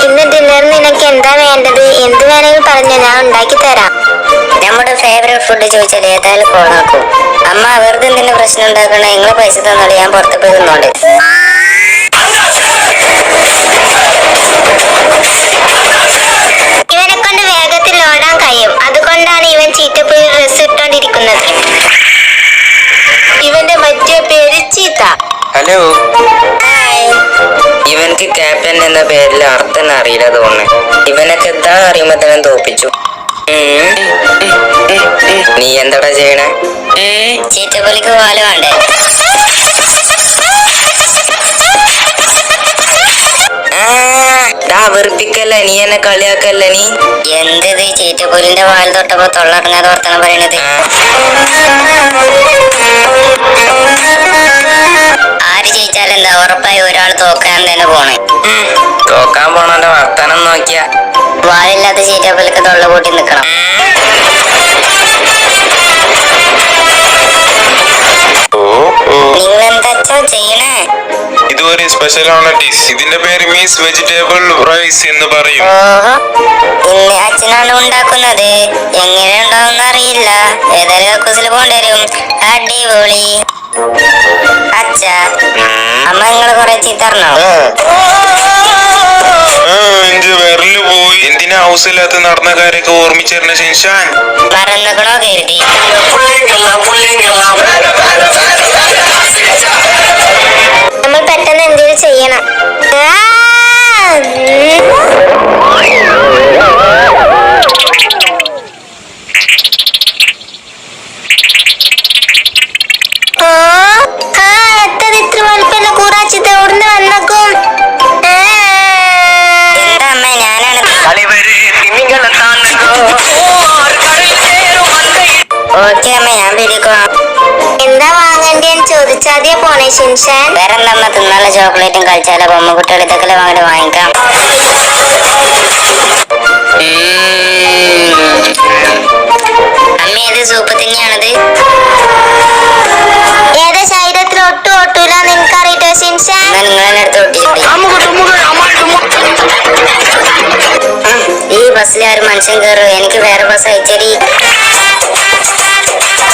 ഇന്ന് ഡിന്നറിന് നിനക്ക് എന്താ വേണ്ടത്? എന്ത് വേണമെങ്കിലും പറഞ്ഞോ, ഞാൻ ഉണ്ടാക്കി തരാം. നമ്മുടെ ഫേവറേറ്റ് ഫുഡ് ചോദിച്ചാൽ ഏതായാലും കോളാക്കും. അമ്മ വെറുതെ എന്തിന്റെ പ്രശ്നം ഉണ്ടാക്കണ? നിങ്ങളെ പൈസ തന്നോളൂ, ഞാൻ പുറത്ത് പോയി തിന്നോണ്ട്. ഇവനെ കൊണ്ട് വേഗത്തിൽ ഓടാൻ കഴിയും, അതുകൊണ്ടാണ് ഇവൻ ചീറ്റപ്പുഴ ഡ്രസ് ഇട്ടോണ്ടിരിക്കുന്നത്. ഇവന്റെ മറ്റേ പേര് ചീത്ത. ഹലോ, ഇവനക്ക് ക്യാപ്റ്റൻ എന്ന പേരിൽ അർത്ഥം അറിയില്ല തോന്നുന്നു. ഇവനൊക്കെ എന്താ അറിയുമ്പോ തന്നെ തോപ്പിച്ചു. നീ എന്താടാ ചെയ്യണേ? ചീറ്റപ്പുലിക്ക് പാല് വേണ്ടേ? വെറുപ്പിക്കല്ല, നീ എന്നെ കളിയാക്കല്ല. നീ എന്തത് ചീറ്റപ്പുലിന്റെ പാല് തൊട്ടപ്പോ തൊള്ളറങ്ങാതെ വർത്തനം പറയണത്? ആര് ജയിച്ചാലെന്താ, ഉറപ്പായി ഒരാൾ തോക്കാൻ തന്നെ പോണേ. തോക്കാൻ പോണോന്റെ വർത്താനം നോക്കിയ വാലില്ലാത്ത ചീറ്റപ്പുലിക്ക് തൊള്ള കൂട്ടി നിക്കണം. നിങ്ങളെന്താ ചെയ്യണേ? ഇതൊരു സ്പെഷ്യൽ ആണ് ഡിഷ്. ഇതിന്റെ പേര് മീൻസ് വെജിറ്റബിൾ റൈസ് എന്ന് പറയും. ഇന്ന് അച്ഛനാണ് ഉണ്ടാക്കുന്നത്. എങ്ങനെ ഉണ്ടാവുന്ന അറിയില്ല. ഏതായാലും കക്കൂസിൽ കൊണ്ടുവരും. അടിപൊളി. അച്ഛ, അമ്മ നിങ്ങള് കൊറേ ചീത്തറിഞ്ഞോ? വിരല് പോയി. എന്തിനാ ഹൗസില്ലാത്ത നടന്ന കാര്യമൊക്കെ ഓർമ്മിച്ചിരുന്ന ഷിൻഷാൻ? മറന്നുകണോ കരുതി? നമ്മൾ പെട്ടെന്ന് എന്തെങ്കിലും ചെയ്യണം. എത്ര ഇത്ര വലുപ്പല്ല കൂറാച്ചിട്ട് എവിടുന്ന് വന്നേക്കും? എന്താ അമ്മ, ഞാനാണ്. ഓക്കെ അമ്മ, ഞാൻ പിടിക്കാം. എന്താ വാങ്ങണ്ടേന്ന് ചോദിച്ചാദ്യ പോണേ ഷിൻഷാൻ. വേറെന്തമ്മ, തിന്നാല ചോക്ലേറ്റും കളിച്ചാലോ ബൊമ്മ കുട്ടികൾ ഇതൊക്കെ വാങ്ങി വാങ്ങിക്കാം. അമ്മ ഏത് സൂപ്പ് തന്നെയാണത്? ഏതാ ശരീരത്തിൽ ഒട്ടും ഒട്ടൂല, നിനക്കറിയിട്ടോ ഷിൻഷാൻ? എന്നാ നിങ്ങളെന്നെ അടുത്ത് ഒട്ടിച്ചിട്ട്. ഈ ബസ്സിൽ ആരും മനുഷ്യൻ കയറും. എനിക്ക് വേറെ ബസ് അയച്ചടി.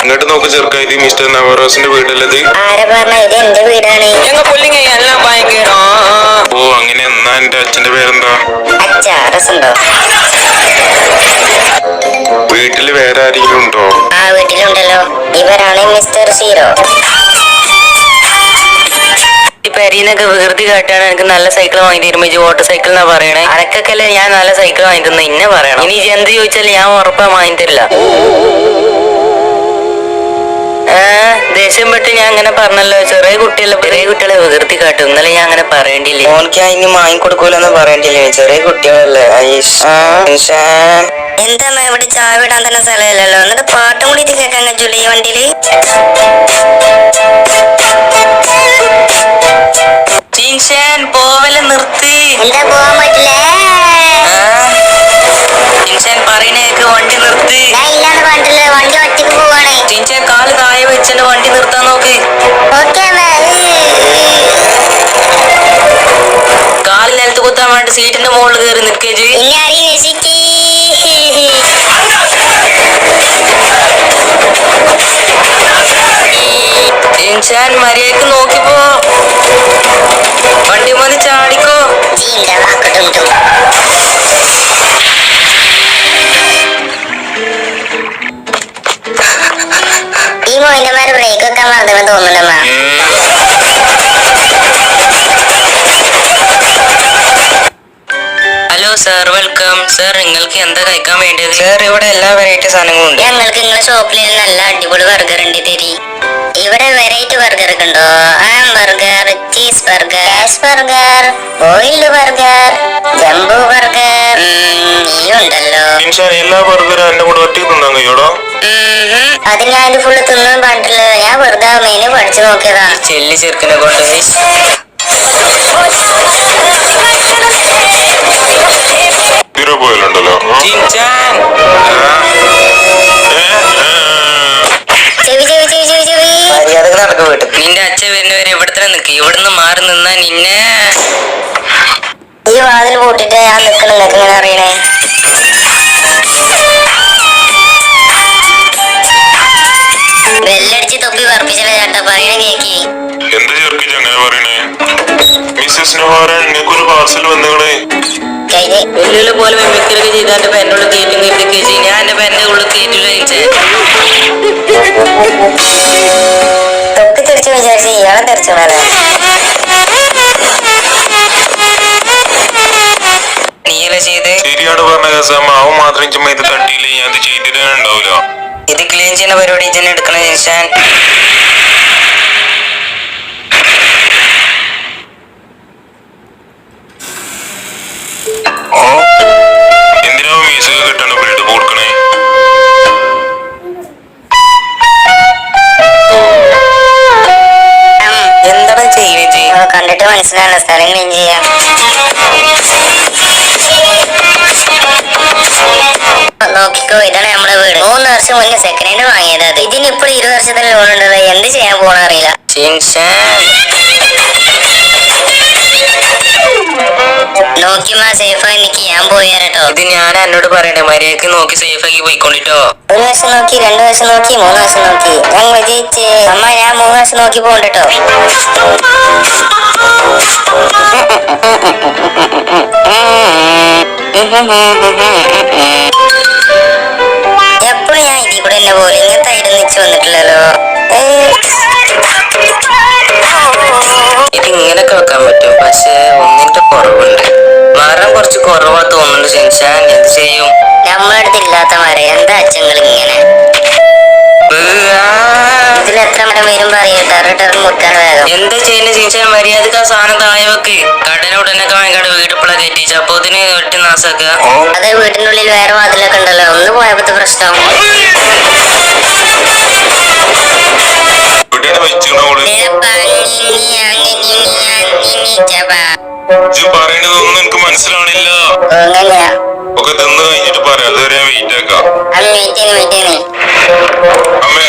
ഇങ്ങോട്ട് നോക്ക് ചെറുക്ക, ഇത് മിസ്റ്റർ നവറോസിന്റെ വീടല്ലത്? ആരെ പറഞ്ഞ? ഇത് എന്റെ വീടാണ്. ഓ അങ്ങനെ. എന്നാ എന്റെ അച്ഛന്റെ പേരെന്താ? അച്ഛാ, രസമുണ്ടോ? വീട്ടില് വേറെ ആരെങ്കിലും ഉണ്ടോ? ആ, വീട്ടിലുണ്ടല്ലോ. ഇവരാണ് മിസ്റ്റർ സീറോ. പെരീന്നൊക്കെ വികൃതി കാട്ടാണ്. എനിക്ക് നല്ല സൈക്കിൾ വാങ്ങി തരുമ്പോ ഓട്ടോ സൈക്കിൾ എന്നാ പറയണേ. അനക്കൊക്കെ ഞാൻ നല്ല സൈക്കിൾ വാങ്ങി തന്ന ഇന്നെ പറയണം. ഇനി എന്ത് ചോദിച്ചാൽ ഞാൻ ഉറപ്പാ വാങ്ങി തരില്ല. ദേഷ്യം പെട്ട് ഞാൻ അങ്ങനെ പറഞ്ഞല്ലോ. ചെറിയ കുട്ടികളെ വികൃതി കാട്ടും. ഇന്നലെ ഞാൻ അങ്ങനെ പറയേണ്ടില്ലേ? ഓനക്ക് ഇനി വാങ്ങിക്കൊടുക്കൂലെന്ന് പറയേണ്ടില്ലേ? ചെറിയ കുട്ടികളല്ലേ. എന്താ ഇവിടെ ചായ വിടാൻ തന്നെ സ്ഥലമില്ലല്ലോ. എന്നിട്ട് പാട്ടും കൂടി ഇത് കേൾക്കാൻ കഴിയൂല ഈ വണ്ടിയില്? പോവല് നിർത്തി. എന്താ പോവാൻ പറ്റില്ലേ? പറയണേക്ക് വണ്ടി നിർത്തി. ഞാൻ ഇല്ലാന്ന് പറഞ്ഞിട്ടില്ല, വണ്ടി ഒറ്റക്ക് പോവാണ്. കാല് താഴെ വെച്ചിട്ട് വണ്ടി നിർത്താൻ നോക്ക്. ഓക്കെ. കാല് നിലത്ത് കുത്താൻ വേണ്ടി സീറ്റിന്റെ മുകളിൽ കയറി നിൽക്കേ. ഇനി ആരെയും രക്ഷിക്ക്. മര്യാദക്ക് നോക്കിപ്പോ. വണ്ടി മതി ചാടിക്കോ. ഈ മോയിന്റെമാര് ബ്രേക്ക് വെക്കാൻ മറന്നു തോന്നുന്നുണ്ടമ്മ. Hello sir, welcome sir. നിങ്ങൾക്ക് എന്താ കഴിക്കാൻ വേണ്ടത്? സർ, ഇവിടെ എല്ലാ വെറൈറ്റി സാധനങ്ങളും ഉണ്ട്. ഞങ്ങൾക്ക് നിങ്ങളെ ഷോപ്പിൽ നല്ല അടിപൊളി ബർഗർ ഉണ്ട് തരി. ഇവിടെ വെറൈറ്റി ബർഗർ ഒക്കെ ഉണ്ടോ? Burger, cheese burger, gas burger, boiled burger, jumbo burger, നീയുണ്ടല്ലോ. എല്ലാ ബർഗറും എന്നെ കൂടെ ഒറ്റ തിന്നാൻ കഴിയോടോ? അത് ഞാൻ ഫുള്ള് തിന്നാൻ പാടില്ല. ഞാൻ വെറുതെ മെനു പഠിച്ചു നോക്കിയതാ. ചെല്ലി ചെറുക്കനെ കൊണ്ട് പോയല്ലോ. നിന്റെ അച്ഛൻ വരുന്നവരെ ഇവിടെ തന്നെ നിൽക്ക്. ഇവിടുന്ന് മാറി നിന്നാ നിന്നെ ഈ വാതിൽ കൂട്ടിട്ട് ഞാൻ നിൽക്കണം, നിങ്ങൾക്ക് ഇങ്ങനെ അറിയണേ? വെല്ലടിച്ച് തൊപ്പി പറപ്പിച്ചല്ലേ ചേട്ടാ, പറയണ കേക്കി. എന്ത് ചേർക്കിച്ച് അങ്ങനെ പറയണേ? മിസ്സസ് നൊഹാര, നിങ്ങൾക്കൊരു പാർസൽ വന്നുകളെ. കഴിഞ്ഞ് വെല്ലുവിളി പോലെ മെമ്മിക്കലൊക്കെ ചെയ്ത് എന്റെ പെന്നുള്ളിൽ കയറ്റും കയറ്റൊക്കെ ചെയ്യും. ഞാൻ എന്റെ പെന്നെ ഉള്ളിൽ കയറ്റില്ല തൊപ്പി തെറിച്ചു വിചാരിച്ച് ഇയാളെ തെറിച്ചോളാലോ. നീയല്ലേ ചെയ്ത്? ശരിയാണ് പറഞ്ഞ കസാമ, അവൻ മാത്രം ചുമ്മാ ഇത് തട്ടിയില്ല, ഞാൻ അത് ചെയ്തിട്ടാനുണ്ടാവില്ല. ഇത് ക്ലീൻ ചെയ്യുന്ന പരിപാടി തന്നെ എടുക്കണ ജിൻഷാൻ. എന്തിനാ മ്യൂസിക് കിട്ടണ ബിൽഡ് കൊടുക്കണേ? എന്താണ് ചെയ്യുന്നത്? കണ്ടിട്ട് മനസ്സിലാവുന്ന സ്ഥലം ക്ലീൻ ചെയ്യാം. നോക്കിക്കോ, ഇതാണ് നമ്മുടെ വീട്. 3 വർഷം മുന്നേ സെക്കൻഡ് ഹാൻഡ് വാങ്ങിയത്. അത് ഇതിനിപ്പോൾ 20 വർഷത്തിന് ലോൺ ഉണ്ടത്. എന്ത് ചെയ്യാൻ പോണ അറിയില്ല. നോക്കിമാ സേഫായി നിക്ക്, ഞാൻ പോയാലോ. ഇത് ഞാൻ എന്നോട് പറയണേ, മര്യാദക്ക് നോക്കി സേഫ് ആക്കി പോയിക്കൊണ്ടിട്ടോ. 1 വർഷം നോക്കി, 2 വർഷം നോക്കി, 3 വർഷം നോക്കി, ഞാൻ വിജയിച്ച്. അമ്മ, ഞാൻ 3 വർഷം നോക്കി പോകണ്ടോ. എപ്പോഴും ഞാൻ ഇതിൽ കൂടെ തന്നെ പോലെ ഇങ്ങനത്തെ ഐഡം നിച്ച് വന്നിട്ടില്ലല്ലോ. ഇത് ഇങ്ങനൊക്കെ വെക്കാൻ പറ്റും, പക്ഷെ ഒന്നിന്റെ കുറവുണ്ട്. മരം കുറച്ച് കുറവാ തോന്നുന്നുണ്ട് ജിൻഷാൻ. എന്ത് ചെയ്യും? നമ്മളടുത്ത് ഇല്ലാത്ത മരം എന്താ അച്ഛങ്ങൾ ഇങ്ങനെ? ഇതിലെത്ര മരം വരും പറയട്ടെ. ടെറ മുറ്റാണ് വേഗം. എന്താ ചെയ്യുന്ന ജിൻഷാൻ? മര്യാദക്ക് ആ സാധനം താഴെ വെക്ക്. കടന ഉടനെ വാങ്ങിക്കാട് വീടിപ്പള കയറ്റിച്ച് അപ്പൊ ഇതിന് ഒറ്റ നാസാക്കുക. അത് വീട്ടിന്റെ ഉള്ളിൽ വേറെ വാതിലൊക്കെ ഉണ്ടല്ലോ, ഒന്ന് പോയപ്പോ പ്രശ്നം. എവിടെയാണ് വെച്ചിക്കണോള്? ഇത് പറയണതൊന്നും എനിക്ക് മനസ്സിലാവണില്ല. എങ്ങനെയാ ഒക്കെ തിന്ന് കഴിഞ്ഞിട്ട് പറയാം, അതുവരെ വെയിറ്റ് ആക്കാം. അമ്മേ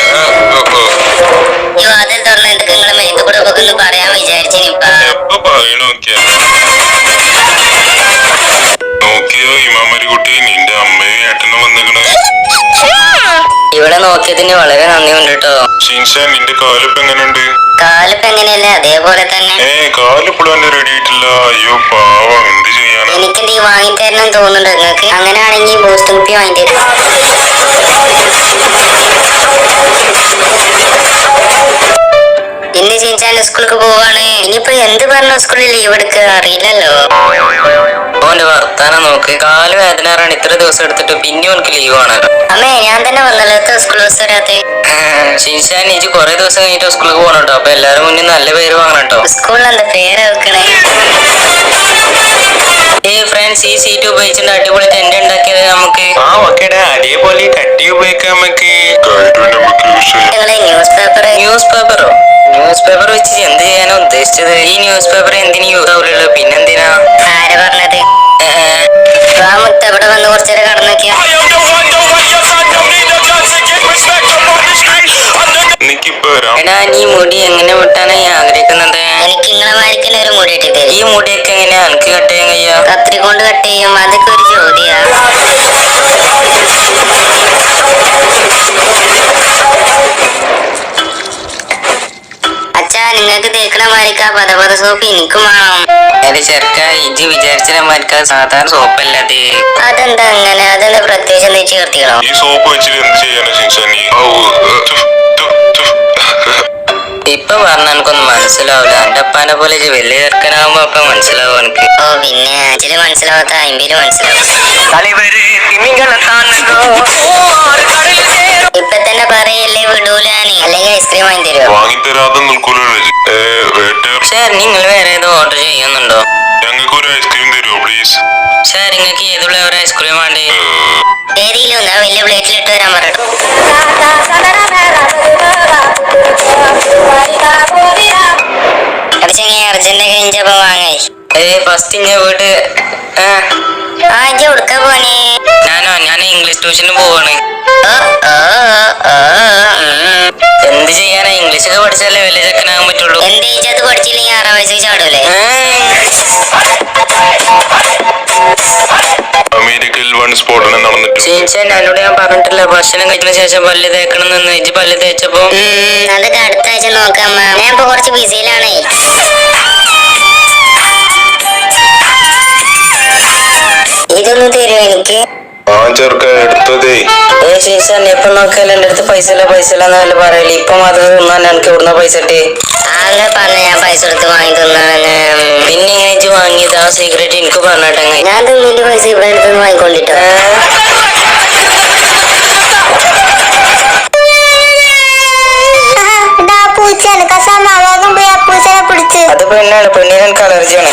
വാതിൽ തുറന്ന് എന്തൊക്കെ നിങ്ങളെ മേത്ത് കൂടെ ഒക്കെ ഒന്ന് പറയാൻ വിചാരിച്ചിനിപ്പ. എപ്പോ പറയണ നോക്കിയോ ഇമാമരി കുട്ടി, നിന്റെ അമ്മയും ഏട്ടനും വന്നിക്കണ്. ഇവിടെ നോക്കിയതിന് വളരെ നന്ദിയുണ്ട് കേട്ടോ. ഷിൻഷാൻ, നിന്റെ കാലിപ്പ് എങ്ങനെയുണ്ട്? കാലിപ്പ് എങ്ങനെയല്ലേ അതേപോലെ തന്നെ. കാലിപ്പോഴും എന്നെ റെഡി ആയിട്ടില്ല. അയ്യോ പാവം, എന്ത് ചെയ്യാനാ? എനിക്കെന്തീ വാങ്ങി തരണം തോന്നുന്നുണ്ട് നിങ്ങൾക്ക്. അങ്ങനെയാണെങ്കിൽ ബൂസ്റ്റ് കുപ്പി വാങ്ങി തരും. ഇന്ന് ചിഞ്ചാന്റെ സ്കൂൾക്ക് പോവാണ്. ഇനിയിപ്പോ എന്ത് പറഞ്ഞ സ്കൂളിൽ ലീവ് എടുക്കുക അറിയില്ലല്ലോ. ഓന്റെ വർത്താനം നോക്ക്. കാല് വേദനാറാണ് ഇത്ര ദിവസം എടുത്തിട്ട് പിന്നെ ഓനക്ക് ലീവ് ആണല്ലോ. അമ്മേ, ഞാൻ തന്നെ വന്നല്ലോ സ്കൂൾ ബസ് വരാത്തെ. ഷിൻഷാൻ, ഇജ് കൊറേ ദിവസം കഴിഞ്ഞിട്ട് സ്കൂളിൽ പോകണട്ടോ. അപ്പൊ എല്ലാരും മുന്നിൽ നല്ല പേര് വാങ്ങണം കേട്ടോ. സ്കൂളിൽ എന്താ പേര് വെക്കണേ? ഫ്രണ്ട്സ്, ഈ സീറ്റ് ഉപയോഗിച്ചിട്ട് അടിപൊളി ടെന്റ് ഉണ്ടാക്കിയത് നമുക്ക്. അതേപോലെ കട്ടി ഉപയോഗിക്കാം നമുക്ക്. ന്യൂസ് പേപ്പറോ? ന്യൂസ് പേപ്പർ വെച്ച് എന്ത് ചെയ്യാനോ ഉദ്ദേശിച്ചത്? ഈ ന്യൂസ് പേപ്പർ എന്തിനു യൂസ് ആവുള്ളൂ, പിന്നെന്തിനാ? ആര് പറഞ്ഞത്? മുത്ത് അവിടെ വന്ന് കുറച്ചേരം കടന്നൊക്കെയാ. എടാ, നീ മുടി എങ്ങനെ വെട്ടാനാ ഞാൻ ആഗ്രഹിക്കുന്നത്? എനിക്ക് ഇങ്ങളെ മാരിക്കന്നെ ഒരു മുടി ഇട്ടി തരും. ഈ മുടിയൊക്കെ എങ്ങനെയാ എനിക്ക് കട്ട് ചെയ്യാൻ കഴിയാ? കത്രി കൊണ്ട് കട്ട് ചെയ്യും. അതൊക്കെ ഒരു ചോദ്യാ. അച്ഛാ, നിങ്ങൾക്ക് തേക്കണ മാരിക്ക പദപദ സോപ്പ് എനിക്കും വേണം. അത് ചെറുക്ക, ഇജ് വിചാരിച്ച മാരിക്ക സാധാരണ സോപ്പല്ലത്. അതെന്താ അങ്ങനെ? അതെന്താ പ്രത്യേകിച്ച് എന്താ ചേർത്തിക്കണോ? ഈ സോപ്പ് വെച്ചിട്ട് എന്ത് ചെയ്യാനാ ഷിൻഷാൻ? ഇപ്പൊ പറഞ്ഞ എനിക്കൊന്നും മനസ്സിലാവില്ല. എന്റെ അപ്പാനെ പോലെ വലിയ ചെറുക്കനാകുമ്പോ അപ്പൊ മനസ്സിലാവും എനിക്ക്. ഓ പിന്നെ അച്ഛന് മനസ്സിലാവാത്ത 50 മനസ്സിലാവും. ഇപ്പൊ തന്നെ പറയല്ലേ വിടൂലാന്, അല്ലെങ്കിൽ ഐസ്ക്രീം വാങ്ങി തരുമോ? വാങ്ങിത്തരാതെ നിൽക്കൂലോ. സാർ, നിങ്ങൾ വേറെ ഏതോ ഓർഡർ ചെയ്യുന്നുണ്ടോ? ഞങ്ങൾക്ക് ഒരു ഐസ്ക്രീം തരുമോ പ്ലീസ്? സാർ, നിങ്ങൾക്ക് ഏത് ഫ്ലേവർ ഐസ്ക്രീം വേണ്ടേ? ഏതെങ്കിലും ഒന്ന് വലിയ പ്ലേറ്റിലിട്ട് വരാൻ പറയട്ടോ. അർജന്റ് കഴിഞ്ഞപ്പോ വാങ്ങായി. ഫസ്റ്റ് ഞാൻ വീട് ആദ്യം ഉടുക്ക പോനെ. ഞാൻ ഇംഗ്ലീഷ് ട്യൂഷന് പോവാണ്. എന്ത് ചെയ്യാനാ, ഇംഗ്ലീഷ് ഒക്കെ പഠിച്ചാലേ വലിയ ചെക്കനാകാൻ പറ്റുള്ളൂ. എന്റെ അത് പഠിച്ചില്ലെങ്കിൽ 6 വയസ്സിൽ ചാടൂലേ? ഷീൻചാൻ എന്നോട് ഞാൻ പറഞ്ഞിട്ടില്ല ഭക്ഷണം കഴിക്കുന്ന ശേഷം പല്ല് തേക്കണം എന്ന്. ഇജ്ജ് പല്ല് തേച്ചപ്പോ അതൊക്കെ അടുത്ത ആഴ്ച നോക്കാം. ഞാൻ ഇപ്പൊ കുറച്ച് ബിസിയിലാണേ. ഇതൊന്നും തരുമോ എനിക്ക്? ആ ചെറുക്ക എടുത്തതേ. ഷീൻചാൻ എപ്പൊ നോക്കിയാലും എന്റെ അടുത്ത് പൈസ ഇല്ല എന്നല്ല പറയല്. ഇപ്പം അത് തിന്നാൻ എനിക്ക് ഇവിടുന്ന പൈസ ഇട്ടേ. ആകെ പറഞ്ഞ ഞാൻ പൈസ എടുത്ത് വാങ്ങി തിന്നാണെന്ന്. പിന്നെ ഇങ്ങനെ ഇജ്ജ് വാങ്ങിയത് ആ സീക്രട്ട് എനിക്ക് പറഞ്ഞിട്ടെങ്ങ. ഞാൻ തിന്നിന്റെ പൈസ ഇവിടെ അടുത്ത് വാങ്ങിക്കൊണ്ടിട്ടോ. പൂച്ചയാണ് കസാമ വേഗം പോയി ആ പൂച്ചനെ പിടിച്ച്. അത് പെണ്ണാണ്, പെണ്ണിന് എനിക്ക് അലർജിയാണ്.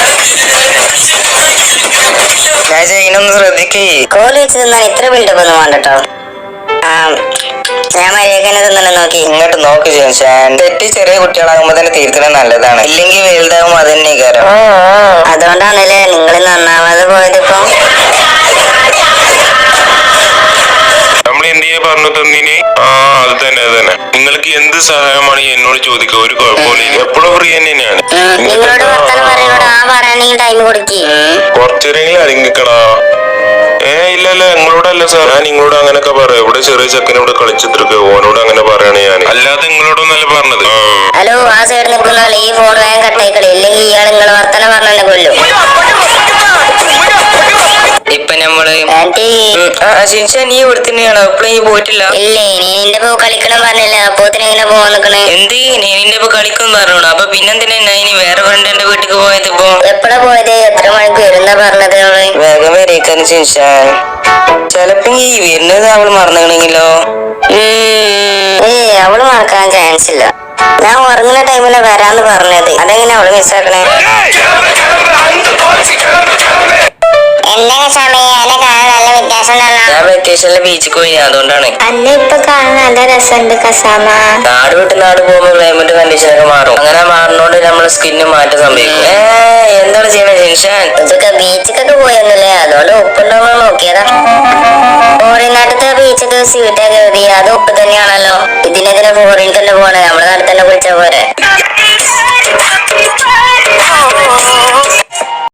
ഞാൻ ചെയ്യുന്നൊന്ന് ശ്രദ്ധിക്കേ. കോല് വെച്ച് തിന്നാൻ ഇത്ര ബിൽഡപ്പ് ഒന്നും വേണ്ടട്ടോ. ഞാൻ മര്യാദക്കന്നെ തിന്നണം നോക്കി. ഇങ്ങോട്ട് നോക്ക് ഷീൻചാൻ. തെറ്റി ചെറിയ കുട്ടികളാകുമ്പോ തന്നെ തീർക്കുന്നത് നല്ലതാണ്. ഇല്ലെങ്കിൽ വലുതാകുമ്പോ അത് തന്നെ കാരം. അതുകൊണ്ടാണല്ലേ നിങ്ങൾ നന്നാവാതെ പോയതിപ്പോ. നമ്മൾ എന്തിനാ പറഞ്ഞു തന്നീന്? അത് തന്നെ നിങ്ങൾക്ക് എന്ത് സഹായമാണ് എന്നോട് ചോദിക്കുക, ഒരു കുഴപ്പമില്ല. എപ്പോഴും ഫ്രീ തന്നെയാണ്. നിങ്ങളോട് വർത്താനം പറയുന്നോട് പറയണെങ്കിൽ ടൈം കൊടുക്കി. കുറച്ചേരെങ്കിലും അരങ്ങിക്കടാ. ഇല്ല നിങ്ങളോടല്ല സാർ, ഞാൻ നിങ്ങളോട് അങ്ങനൊക്കെ പറയാം. ഇവിടെ ചെറിയ ചെക്കനോട് കളിച്ചിട്ടിരിക്കുക, ഓനോട് അങ്ങനെ പറയണേ ഞാൻ, അല്ലാതെ നിങ്ങളോടൊന്നല്ല പറഞ്ഞത്. ഹലോ, ആ സൈഡ് നിൽക്കുന്ന ഈ ഫോൺ വേഗം കട്ടായിക്കളി, ഇല്ലെങ്കിൽ ഇയാൾ നിങ്ങളെ വർത്താനം പറഞ്ഞെന്നെ കൊല്ലും. ഇപ്പൊ നമ്മള് ഷീൻചാൻ നീ ഇവിടെ തന്നെയാണോ? ഇപ്പഴും നീ പോയിട്ടില്ല? ഇല്ലേ, നീ നിന്റെ പോ കളിക്കണം പറഞ്ഞില്ല. അപ്പോത്തിന് ഇങ്ങനെ പോവാൻ നിക്കണേ. എന്ത് നീ നിന്റെ ഇപ്പൊ കളിക്കും പറഞ്ഞോളൂ. അപ്പൊ പിന്നെന്തിനാ ഇനി വേറെ ഫ്രണ്ട് വീട്ടിക്ക് പോയത്? ഇപ്പൊ എപ്പോഴാ പോയത്? എത്ര മണിക്ക് വരുന്ന പറഞ്ഞത്? വേഗം വരേക്കാന്ന് ഷീൻചാൻ. ചെലപ്പോ ഈ വരുന്നത് അവള് മറന്നില്ലെങ്കിലോ? അവള് മറക്കാൻ ചാൻസ് ഇല്ല. ഞാൻ ഉറങ്ങുന്ന ടൈമില് വരാന്ന് പറഞ്ഞത്. അതെങ്ങനെ അവള് മിസ്സാക്കണേ? എന്താ സമയം എന്നെ കാണാൻ നല്ല വ്യത്യാസം ഉണ്ടല്ലോ. ഞാൻ വെക്കേഷനിലെ ബീച്ചിൽ പോയി, അതുകൊണ്ടാണ്. അന്നെ ഇപ്പൊ കാണാൻ നല്ല രസമുണ്ട് കസാമ. നാട് വിട്ട് നാട് പോകുമ്പോ ക്ലൈമറ്റ് കണ്ടീഷനൊക്കെ മാറും. അങ്ങനെ മാറുന്നോണ്ട് നമ്മളെ സ്കിന്നിന് മാറ്റം സംഭവിക്കും. എന്താണ് ചെയ്യണേ ഷീൻചാൻ? ഇതൊക്കെ ബീച്ചിക്കൊക്കെ പോയെന്നല്ലേ, അതുകൊണ്ട് ഉപ്പുണ്ടോന്ന് നോക്കിയതാ. ഫോറിനാട്ടത്തെ ബീച്ചൊക്കെ സീറ്റൊക്കെ എഴുതി, അത് ഉപ്പ് തന്നെയാണല്ലോ. ഇതിനെതിരെ ഫോറിൻ തന്നെ പോണേ, നമ്മുടെ നാട്ടിൽ തന്നെ കുളിച്ചാ പോരെ.